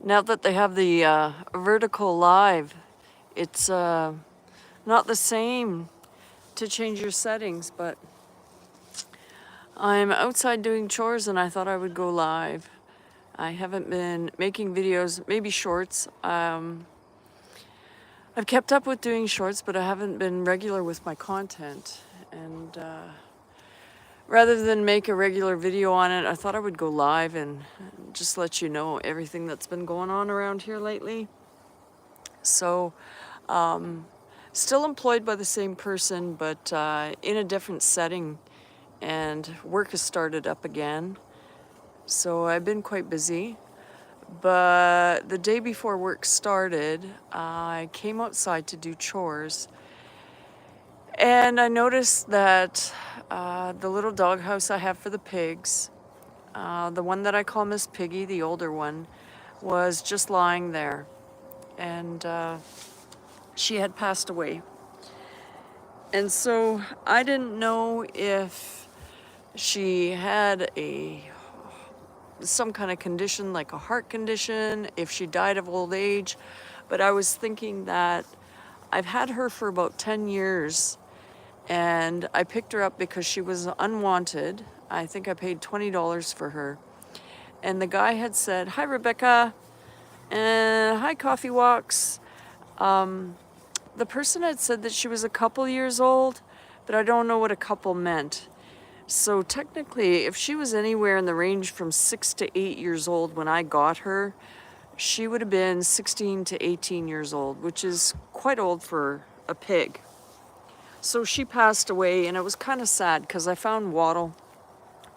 Now that they have the vertical live, it's not the same to change your settings, but I'm outside doing chores and I thought I would go live. I haven't been making videos, maybe shorts. I've kept up with doing shorts, but I haven't been regular with my content. And rather than make a regular video on it, I thought I would go live and just let you know everything that's been going on around here lately. So, still employed by the same person, but in a different setting, and work has started up again. So I've been quite busy. But the day before work started, I came outside to do chores, and I noticed that the little doghouse I have for the pigs, the one that I call Miss Piggy, the older one, was just lying there. And she had passed away. And so I didn't know if she had some kind of condition like a heart condition, if she died of old age, but I was thinking that I've had her for about 10 years and I picked her up because she was unwanted. I think I paid $20 for her. And the guy had said, "Hi, Rebecca," and "Hi, Coffee Walks." The person had said that she was a couple years old, but I don't know what a couple meant. So technically, if she was anywhere in the range from 6 to 8 years old when I got her, she would have been 16 to 18 years old, which is quite old for a pig. So she passed away, and it was kind of sad because I found Waddle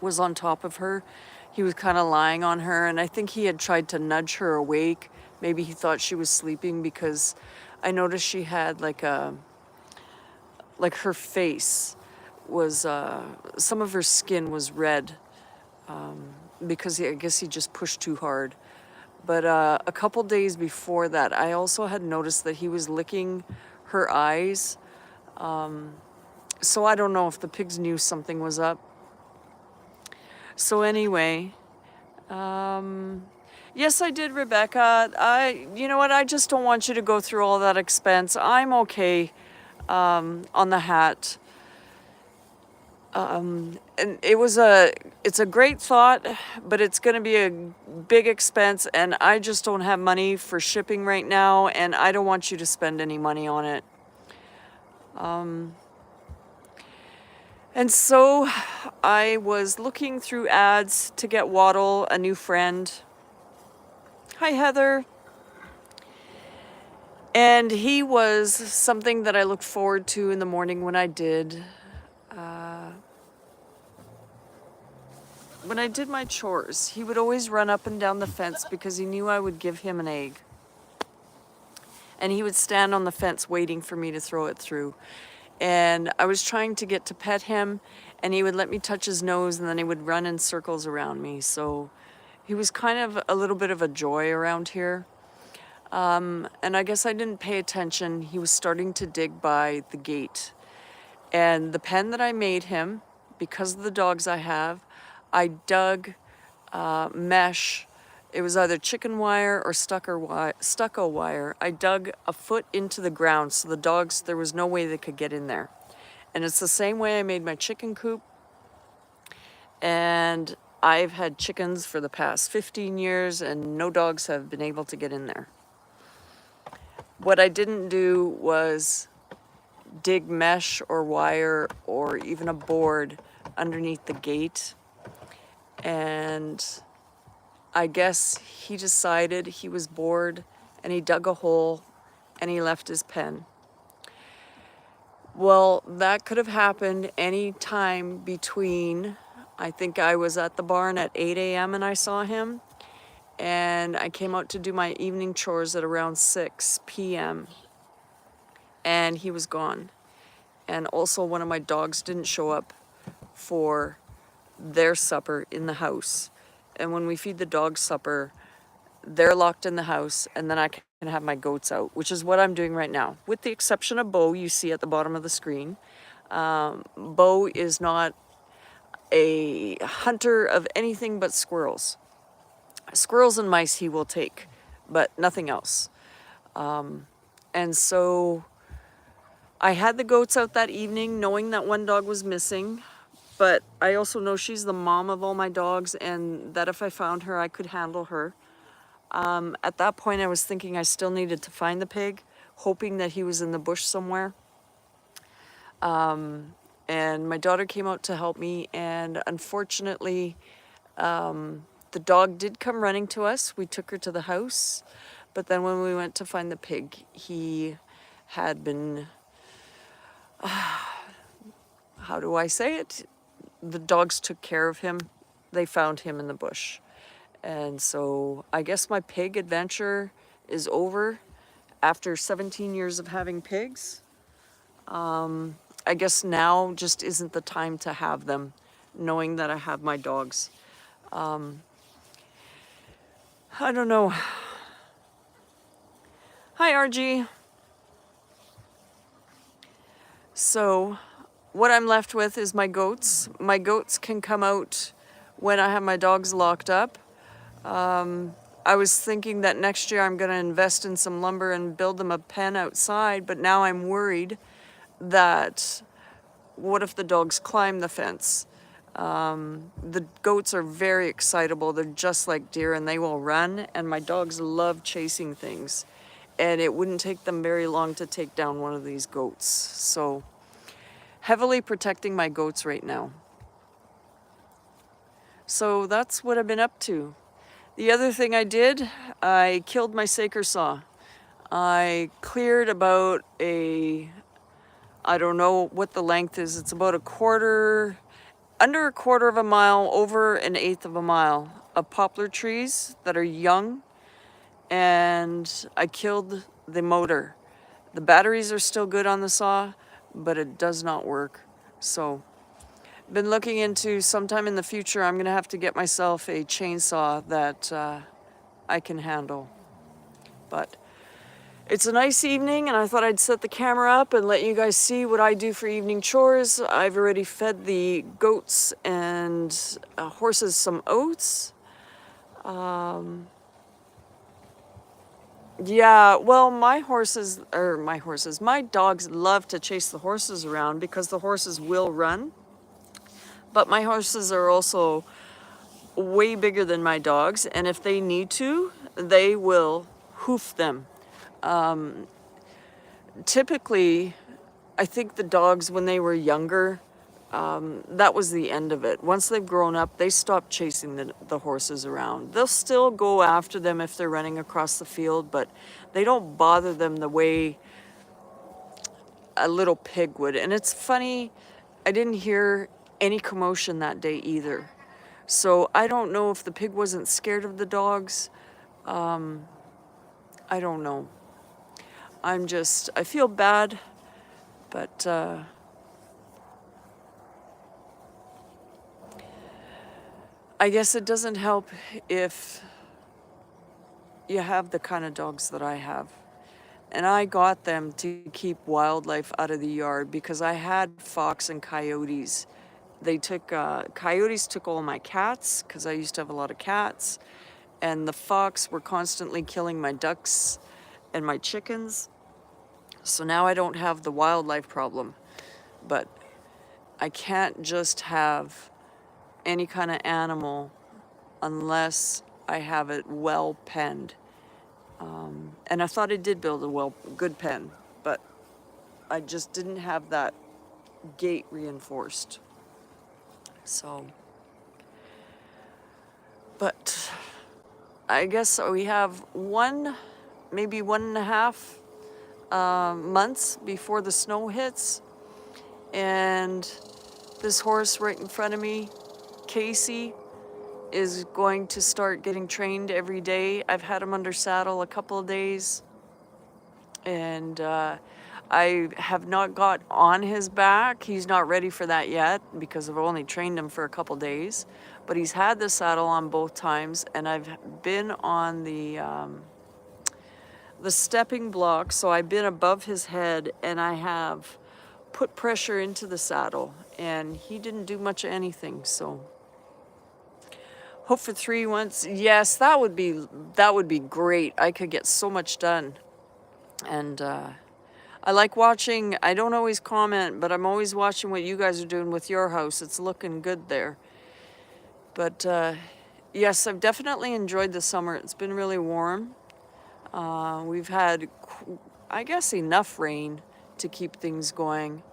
was on top of her. He was kind of lying on her, and I think he had tried to nudge her awake. Maybe he thought she was sleeping because I noticed she had like her face was, some of her skin was red because I guess he just pushed too hard. But a couple days before that, I also had noticed that he was licking her eyes. So I don't know if the pigs knew something was up. So anyway, yes, I did, Rebecca. You know what? I just don't want you to go through all that expense. I'm okay on the hat. And it's a great thought, but it's going to be a big expense, and I just don't have money for shipping right now, and I don't want you to spend any money on it. And so I was looking through ads to get Waddle a new friend. Hi, Heather. And he was something that I looked forward to in the morning when I did my chores. He would always run up and down the fence because he knew I would give him an egg. And he would stand on the fence waiting for me to throw it through. And I was trying to get to pet him, and he would let me touch his nose, and then he would run in circles around me. So he was kind of a little bit of a joy around here. And I guess I didn't pay attention. He was starting to dig by the gate. And the pen that I made him, because of the dogs I have, I dug mesh. It was either chicken wire or stucco wire. I dug a foot into the ground so the dogs, there was no way they could get in there. And it's the same way I made my chicken coop. And I've had chickens for the past 15 years and no dogs have been able to get in there. What I didn't do was dig mesh or wire or even a board underneath the gate. And I guess he decided he was bored and he dug a hole and he left his pen. Well, that could have happened any time between, I think I was at the barn at 8 a.m. and I saw him, and I came out to do my evening chores at around 6 p.m. and he was gone. And also one of my dogs didn't show up for their supper in the house. And when we feed the dogs supper, they're locked in the house, and then I can have my goats out, which is what I'm doing right now. With the exception of Bo, you see at the bottom of the screen. Bo is not a hunter of anything but squirrels. Squirrels and mice he will take, but nothing else. And so I had the goats out that evening knowing that one dog was missing, but I also know she's the mom of all my dogs and that if I found her, I could handle her. At that point, I was thinking I still needed to find the pig, hoping that he was in the bush somewhere. And my daughter came out to help me, and unfortunately, the dog did come running to us. We took her to the house, but then when we went to find the pig, he had been, how do I say it? The dogs took care of him. They found him in the bush. And so I guess my pig adventure is over after 17 years of having pigs. I guess now just isn't the time to have them, knowing that I have my dogs. I don't know. Hi, RG. So what I'm left with is my goats. My goats can come out when I have my dogs locked up. I was thinking that next year I'm going to invest in some lumber and build them a pen outside, but now I'm worried that what if the dogs climb the fence? The goats are very excitable. They're just like deer and they will run, and my dogs love chasing things. And it wouldn't take them very long to take down one of these goats. So heavily protecting my goats right now. So that's what I've been up to. The other thing I did, I killed my Saker saw. I cleared about I don't know what the length is. It's about under a quarter of a mile, over an eighth of a mile of poplar trees that are young. And I killed the motor. The batteries are still good on the saw, but it does not work. So been looking into sometime in the future, I'm going to have to get myself a chainsaw that I can handle. But it's a nice evening, and I thought I'd set the camera up and let you guys see what I do for evening chores. I've already fed the goats and horses some oats. Yeah, well, my dogs love to chase the horses around because the horses will run. But my horses are also way bigger than my dogs, and if they need to, they will hoof them. Typically, I think the dogs, when they were younger, that was the end of it. Once they've grown up, they stop chasing the horses around. They'll still go after them if they're running across the field, but they don't bother them the way a little pig would. And it's funny, I didn't hear any commotion that day either. So I don't know if the pig wasn't scared of the dogs. I don't know. I feel bad, but I guess it doesn't help if you have the kind of dogs that I have. And I got them to keep wildlife out of the yard because I had fox and coyotes. Coyotes took all my cats because I used to have a lot of cats. And the fox were constantly killing my ducks and my chickens. So now I don't have the wildlife problem. But I can't just have any kind of animal unless I have it well penned. And I thought I did build a good pen, but I just didn't have that gate reinforced. So, but I guess we have maybe 1.5 months before the snow hits. And this horse right in front of me, Casey, is going to start getting trained every day. I've had him under saddle a couple of days, and I have not got on his back. He's not ready for that yet because I've only trained him for a couple days, but he's had the saddle on both times, and I've been on the stepping block, so I've been above his head, and I have put pressure into the saddle, and he didn't do much of anything. So Hope for 3 once. Yes, that would be great. I could get so much done. And I like watching. I don't always comment, but I'm always watching what you guys are doing with your house. It's looking good there. But yes, I've definitely enjoyed the summer. It's been really warm. We've had, I guess, enough rain to keep things going.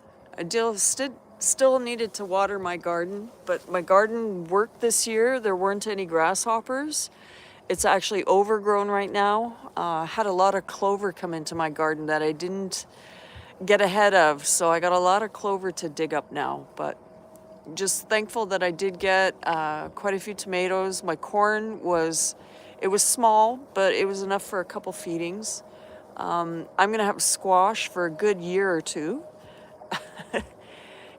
Still needed to water my garden, but my garden worked this year. There weren't any grasshoppers. It's actually overgrown right now. Had a lot of clover come into my garden that I didn't get ahead of, so I got a lot of clover to dig up now. But just thankful that I did get quite a few tomatoes. My corn was small, but it was enough for a couple feedings. I'm gonna have squash for a good year or two.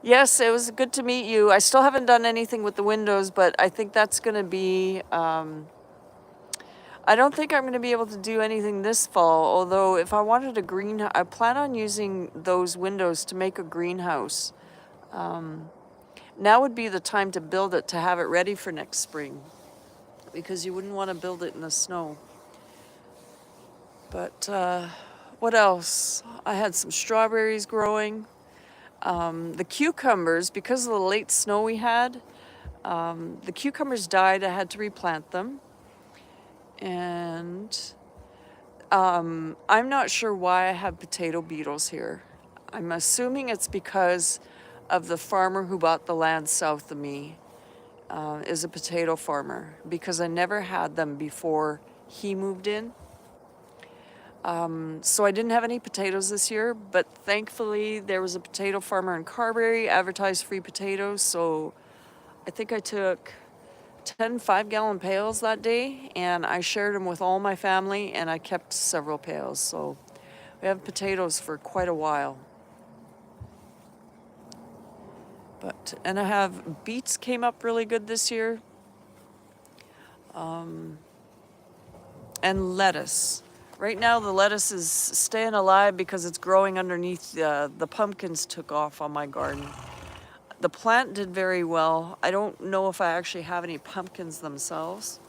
Yes, it was good to meet you. I still haven't done anything with the windows, but I think that's gonna be, I don't think I'm gonna be able to do anything this fall, although if I wanted a greenhouse, I plan on using those windows to make a greenhouse. Now would be the time to build it, to have it ready for next spring, because you wouldn't want to build it in the snow. But what else? I had some strawberries growing. The cucumbers, because of the late snow we had, the cucumbers died. I had to replant them. And I'm not sure why I have potato beetles here. I'm assuming it's because of the farmer who bought the land south of me. Is a potato farmer, because I never had them before he moved in. So I didn't have any potatoes this year, but thankfully there was a potato farmer in Carberry, advertised free potatoes, so I think I took 10 5-gallon pails that day, and I shared them with all my family, and I kept several pails, so we have potatoes for quite a while. And I have beets came up really good this year, and lettuce. Right now the lettuce is staying alive because it's growing underneath. The pumpkins took off on my garden. The plant did very well. I don't know if I actually have any pumpkins themselves,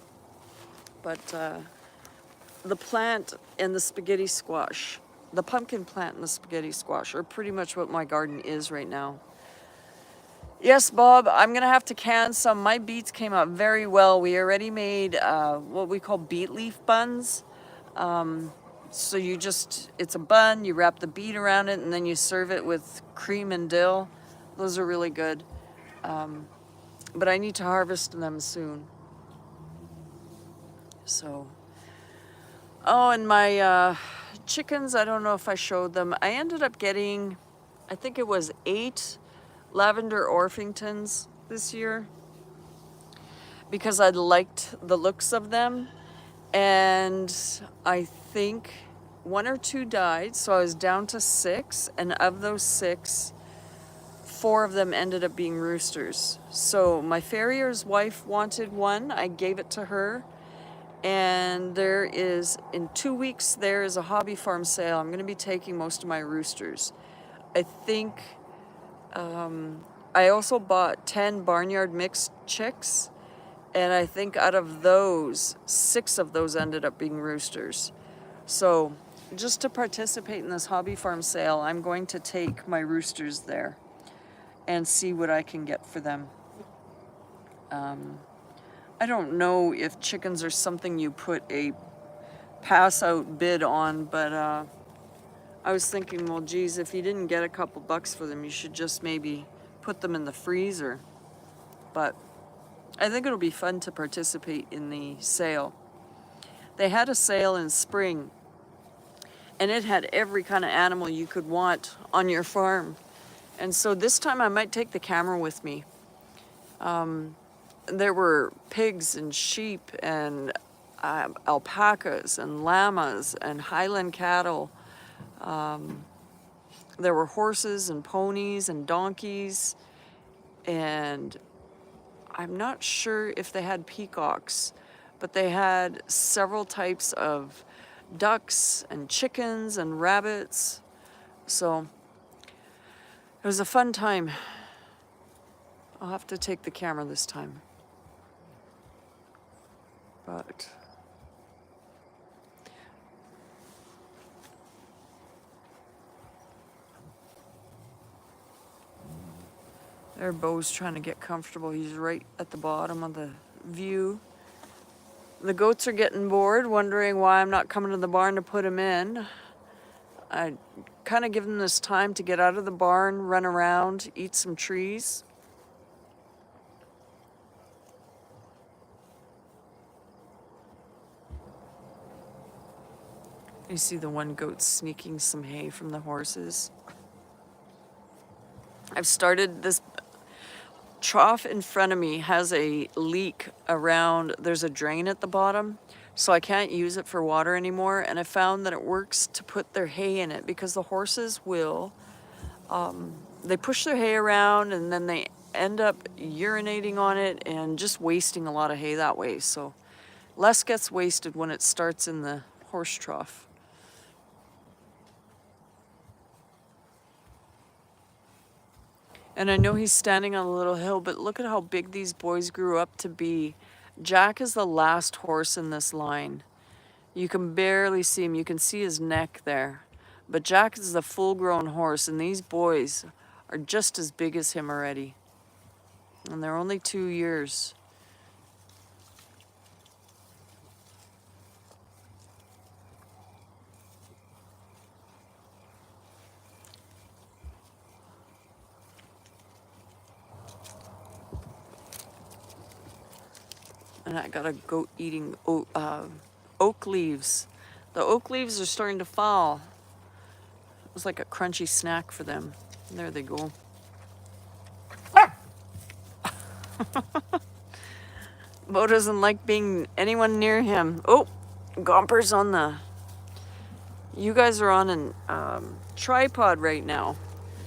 but the plant and the spaghetti squash, the pumpkin plant and the spaghetti squash are pretty much what my garden is right now. Yes, Bob, I'm gonna have to can some. My beets came out very well. We already made what we call beet leaf buns. So it's a bun, you wrap the beet around it, and then you serve it with cream and dill. Those are really good. But I need to harvest them soon. So, oh, and my chickens, I don't know if I showed them. I ended up getting, I think it was 8 lavender Orpingtons this year, because I liked the looks of them. And I think 1 or 2 died, so I was down to 6, and of those 6, 4 of them ended up being roosters. So my farrier's wife wanted one, I gave it to her, and in 2 weeks, there is a hobby farm sale. I'm gonna be taking most of my roosters. I think, I also bought 10 barnyard mixed chicks, and I think out of those, 6 of those ended up being roosters. So just to participate in this hobby farm sale, I'm going to take my roosters there and see what I can get for them. I don't know if chickens are something you put a pass out bid on, but I was thinking, well, geez, if you didn't get a couple bucks for them, you should just maybe put them in the freezer. But I think it'll be fun to participate in the sale. They had a sale in spring, and it had every kind of animal you could want on your farm. And so this time I might take the camera with me. There were pigs and sheep and alpacas and llamas and highland cattle. There were horses and ponies and donkeys, and I'm not sure if they had peacocks, but they had several types of ducks and chickens and rabbits. So it was a fun time. I'll have to take the camera this time. But there, Bo's trying to get comfortable. He's right at the bottom of the view. The goats are getting bored, wondering why I'm not coming to the barn to put them in. I kind of give them this time to get out of the barn, run around, eat some trees. You see the one goat sneaking some hay from the horses. I've started this trough in front of me has a leak around, there's a drain at the bottom, so I can't use it for water anymore, and I found that it works to put their hay in it because the horses will, they push their hay around and then they end up urinating on it and just wasting a lot of hay that way. So less gets wasted when it starts in the horse trough. And I know he's standing on a little hill, but look at how big these boys grew up to be. Jack is the last horse in this line. You can barely see him. You can see his neck there. But Jack is the full-grown horse, and these boys are just as big as him already. And they're only 2 years. And I got a goat eating oak leaves. The oak leaves are starting to fall. It was like a crunchy snack for them. And there they go. Bo doesn't like being anyone near him. Oh, Gomper's on the... You guys are on a tripod right now.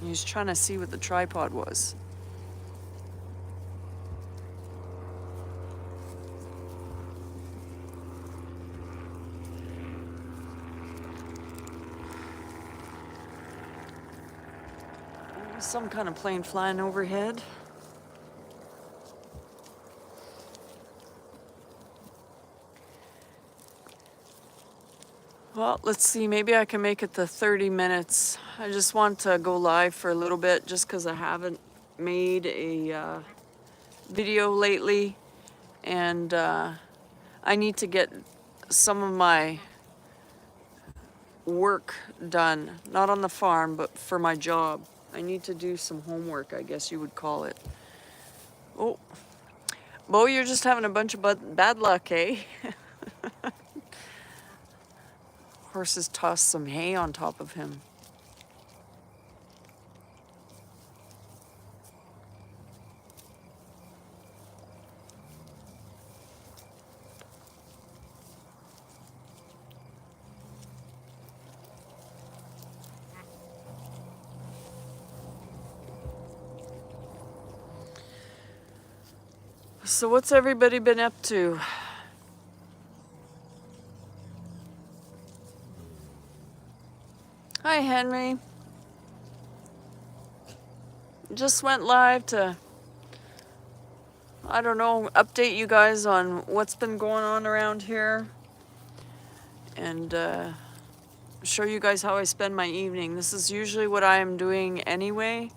He's trying to see what the tripod was. Some kind of plane flying overhead. Well, let's see, maybe I can make it to 30 minutes. I just want to go live for a little bit just because I haven't made a video lately. And I need to get some of my work done. Not on the farm, but for my job. I need to do some homework, I guess you would call it. Oh, Bo, you're just having a bunch of bad luck, eh? Horses toss some hay on top of him. So what's everybody been up to? Hi, Henry. Just went live to, I don't know, update you guys on what's been going on around here. And show you guys how I spend my evening. This is usually what I am doing anyway.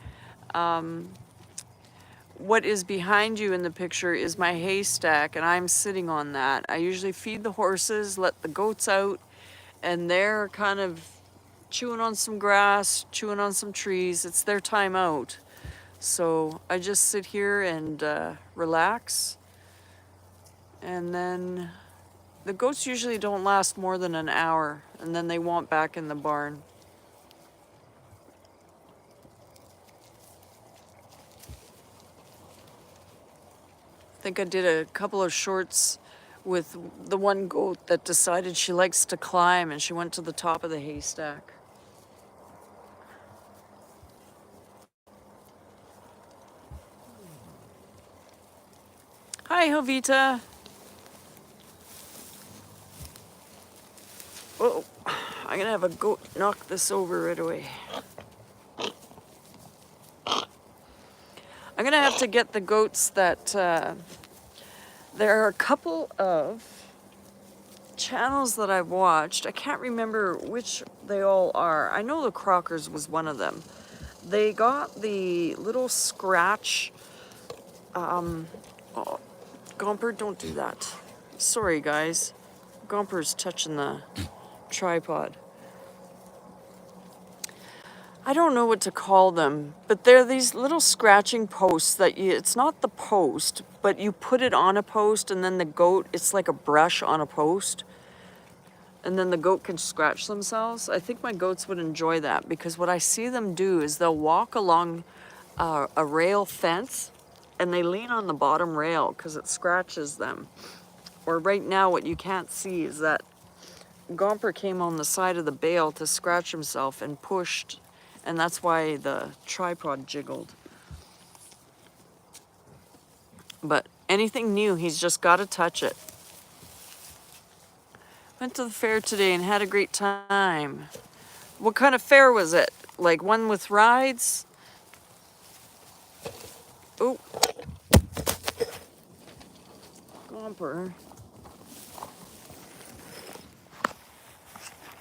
What is behind you in the picture is my haystack, and I'm sitting on that. I usually feed the horses, let the goats out, and they're kind of chewing on some grass, chewing on some trees. It's their time out. So I just sit here and relax. And then the goats usually don't last more than an hour, and then they want back in the barn. I think I did a couple of shorts with the one goat that decided she likes to climb, and she went to the top of the haystack. Hi, Jovita. Oh, I'm gonna have a goat knock this over right away. I'm gonna have to get the goats that, there are a couple of channels that I've watched, I can't remember which they all are. I know the Crockers was one of them. They got the little scratch, oh, Gomper, don't do that. Sorry guys, Gomper's touching the tripod. I don't know what to call them, but they're these little scratching posts that it's not the post, but you put it on a post and then the goat, it's like a brush on a post. And then the goat can scratch themselves. I think my goats would enjoy that because what I see them do is they'll walk along a rail fence and they lean on the bottom rail because it scratches them. Or right now what you can't see is that Gomper came on the side of the bale to scratch himself and pushed, and that's why the tripod jiggled. But anything new, he's just got to touch it. Went to the fair today and had a great time. What kind of fair was it? Like one with rides? Oh. Gomper.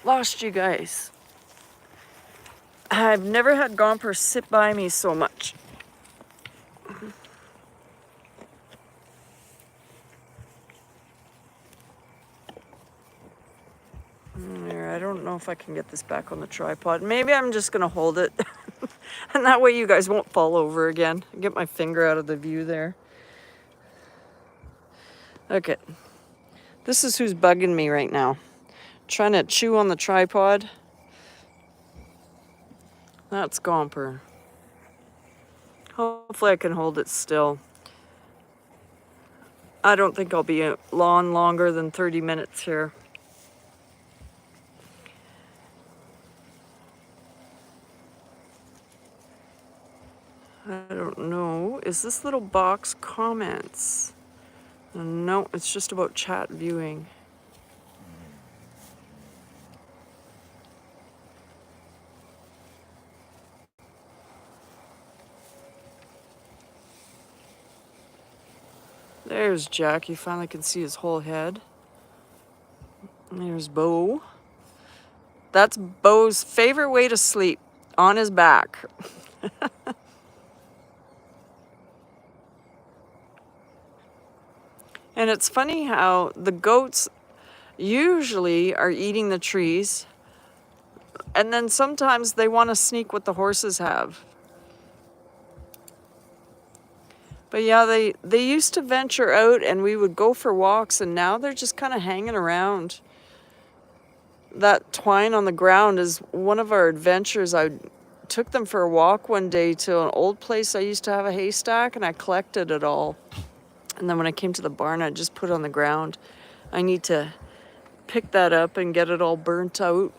Lost you guys. I've never had Gomper sit by me so much. There, I don't know if I can get this back on the tripod. Maybe I'm just gonna hold it. And that way you guys won't fall over again. Get my finger out of the view there. Okay. This is who's bugging me right now. Trying to chew on the tripod. That's Gomper. Hopefully I can hold it still. I don't think I'll be on longer than 30 minutes here. I don't know. Is this little box comments? No, it's just about chat viewing. There's Jack. You finally can see his whole head. There's Bo. That's Bo's favorite way to sleep, on his back. And it's funny how the goats usually are eating the trees, and then sometimes they want to sneak what the horses have. But yeah, they used to venture out and we would go for walks, and now they're just kind of hanging around. That twine on the ground is one of our adventures. I took them for a walk one day to an old place I used to have a haystack, and I collected it all. And then when I came to the barn, I just put it on the ground. I need to pick that up and get it all burnt out.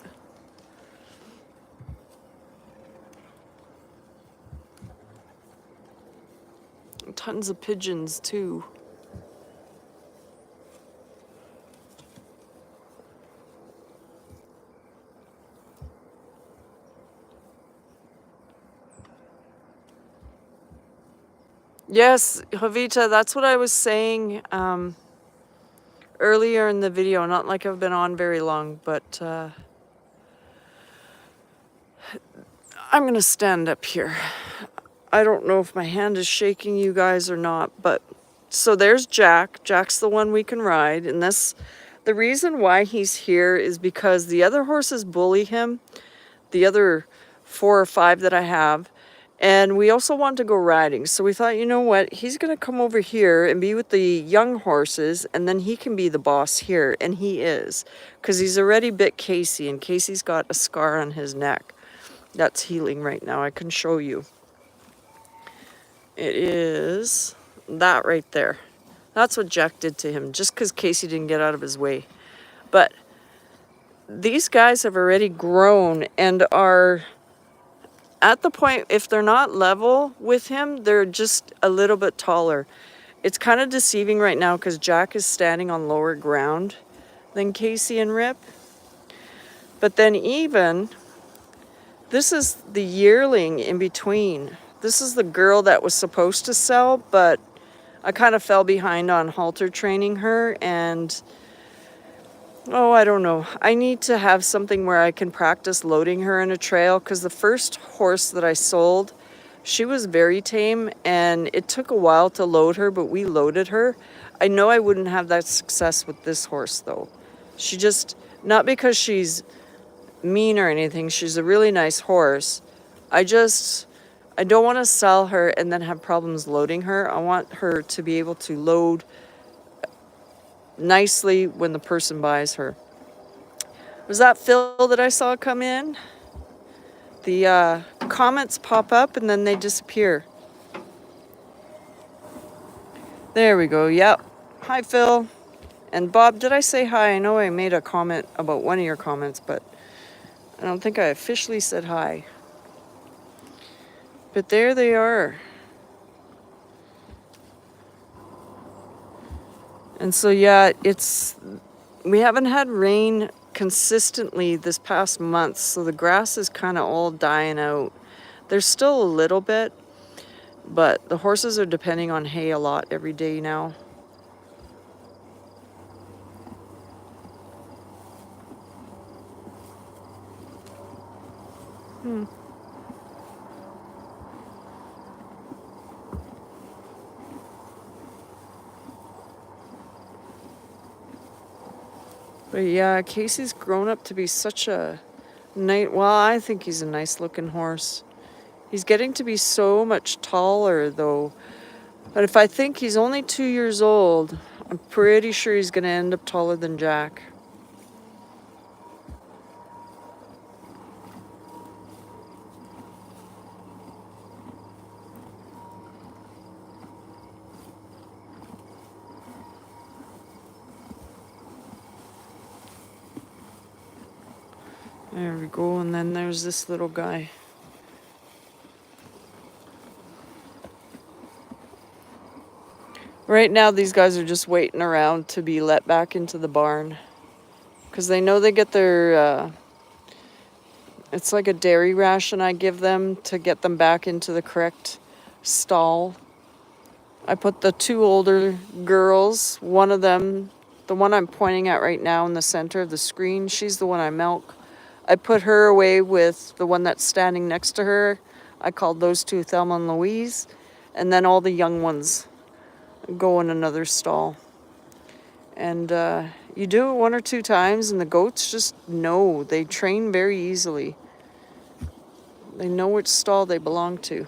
Tons of pigeons too. Yes, Jovita, that's what I was saying earlier in the video. Not like I've been on very long, but I'm going to stand up here. I don't know if my hand is shaking you guys or not, but so there's Jack. Jack's the one we can ride. And the reason why he's here is because the other horses bully him, the other 4 or 5 that I have. And we also want to go riding. So we thought, you know what? He's going to come over here and be with the young horses, and then he can be the boss here. And he is, because he's already bit Casey, and Casey's got a scar on his neck. That's healing right now. I can show you. It is that right there. That's what Jack did to him, just because Casey didn't get out of his way. But these guys have already grown and are at the point, if they're not level with him, they're just a little bit taller. It's kind of deceiving right now because Jack is standing on lower ground than Casey and Rip. But then even, this is the yearling in between. This is the girl that was supposed to sell, but I kind of fell behind on halter training her, and Oh, I don't know. I need to have something where I can practice loading her in a trail, because the first horse that I sold, she was very tame and it took a while to load her, but we loaded her. I know I wouldn't have that success with this horse though. She just, not because she's mean or anything, she's a really nice horse. I just, I don't want to sell her and then have problems loading her. I want her to be able to load nicely when the person buys her. Was that Phil that I saw come in? The comments pop up and then they disappear. There we go. Yep. Hi, Phil. And Bob, did I say hi? I know I made a comment about one of your comments, but I don't think I officially said hi. But there they are. And so, yeah, we haven't had rain consistently this past month, so the grass is kind of all dying out. There's still a little bit, but the horses are depending on hay a lot every day now. But yeah, Casey's grown up to be such a well, I think he's a nice looking horse. He's getting to be so much taller though. But if I think he's only 2 years old, I'm pretty sure he's going to end up taller than Jack. There we go, and then there's this little guy. Right now, these guys are just waiting around to be let back into the barn. Because they know they get their, it's like a dairy ration I give them to get them back into the correct stall. I put the two older girls, one of them, the one I'm pointing at right now in the center of the screen, she's the one I milk. I put her away with the one that's standing next to her. I called those two Thelma and Louise. And then all the young ones go in another stall. And you do it 1 or 2 times and the goats just know. They train very easily. They know which stall they belong to.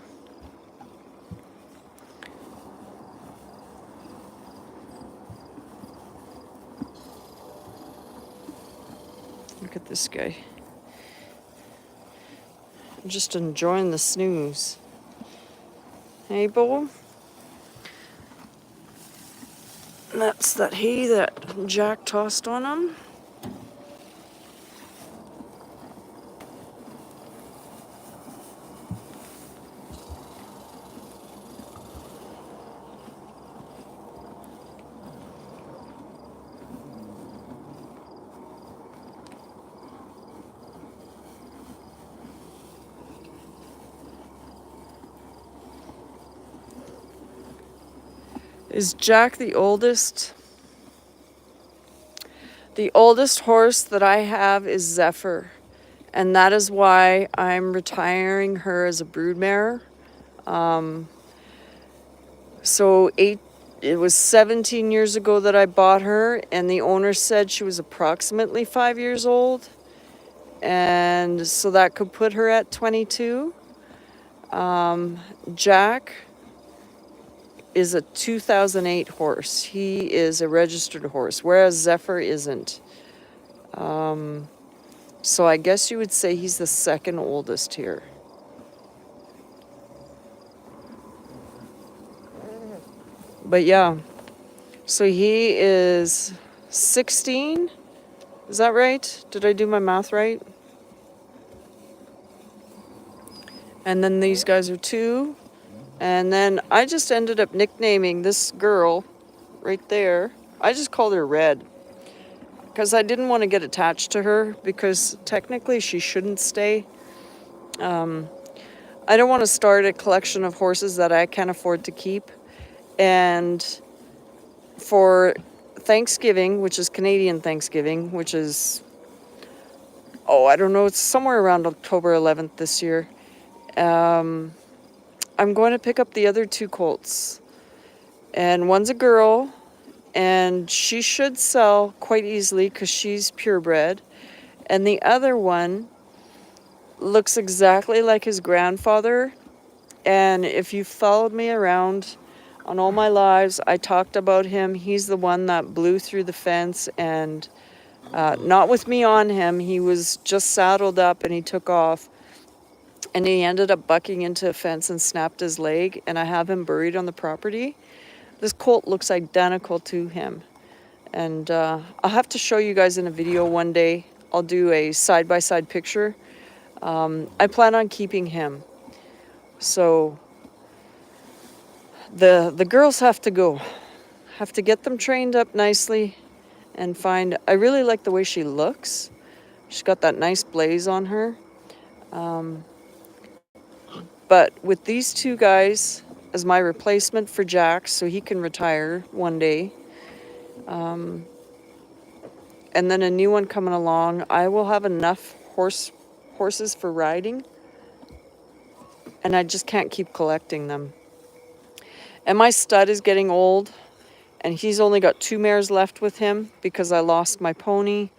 Look at this guy. I'm just enjoying the snooze. Hey, Bo. And that's that hay that Jack tossed on him. Is Jack the oldest? The oldest horse that I have is Zephyr, and that is why I'm retiring her as a broodmare. It was 17 years ago that I bought her, and the owner said she was approximately 5 years old, and so that could put her at 22. Jack is a 2008 horse. He is a registered horse, whereas Zephyr isn't. So I guess you would say he's the second oldest here. But yeah, so he is 16. Is that right? Did I do my math right? And then these guys are 2. And then I just ended up nicknaming this girl right there. I just called her Red because I didn't want to get attached to her because technically she shouldn't stay. I don't want to start a collection of horses that I can't afford to keep. And for Thanksgiving, which is Canadian Thanksgiving, which is, oh, I don't know, it's somewhere around October 11th this year. I'm going to pick up the other two colts. And one's a girl, and she should sell quite easily because she's purebred. And the other one looks exactly like his grandfather. And if you followed me around on all my lives, I talked about him. He's the one that blew through the fence, and not with me on him. He was just saddled up and he took off. And he ended up bucking into a fence and snapped his leg. And I have him buried on the property. This colt looks identical to him. And I'll have to show you guys in a video one day. I'll do a side-by-side picture. I plan on keeping him. So the girls have to go. Have to get them trained up nicely and find... I really like the way she looks. She's got that nice blaze on her. But with these two guys as my replacement for Jack, so he can retire one day, and then a new one coming along, I will have enough horses for riding, and I just can't keep collecting them. And my stud is getting old, and he's only got 2 mares left with him because I lost my pony.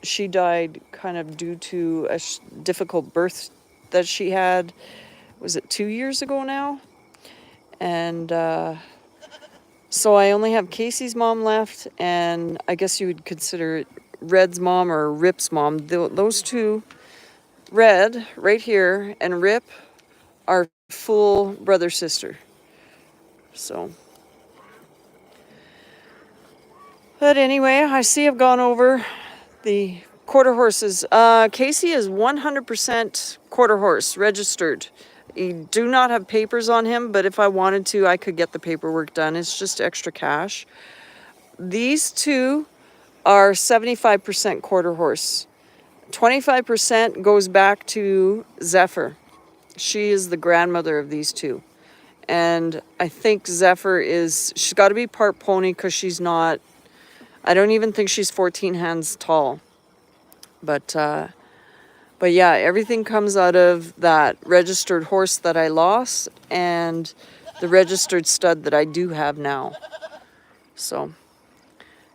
She died kind of due to a difficult birth that she had. Was it 2 years ago now? And so I only have Casey's mom left, and I guess you would consider it Red's mom or Rip's mom. Those two, Red right here and Rip, are full brother-sister. So, but anyway, I see I've gone over the quarter horses. Casey is 100% quarter horse registered. You do not have papers on him, but if I wanted to, I could get the paperwork done. It's just extra cash. These two are 75% quarter horse. 25% goes back to Zephyr. She is the grandmother of these two. And I think Zephyr she's got to be part pony because she's not, I don't even think she's 14 hands tall. But yeah, everything comes out of that registered horse that I lost and the registered stud that I do have now. So,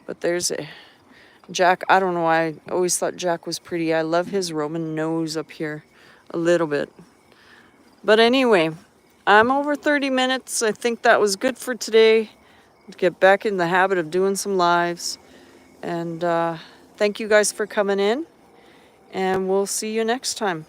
but there's Jack. I don't know why I always thought Jack was pretty. I love his Roman nose up here a little bit. But anyway, I'm over 30 minutes. I think that was good for today. To get back in the habit of doing some lives. And thank you guys for coming in. And we'll see you next time.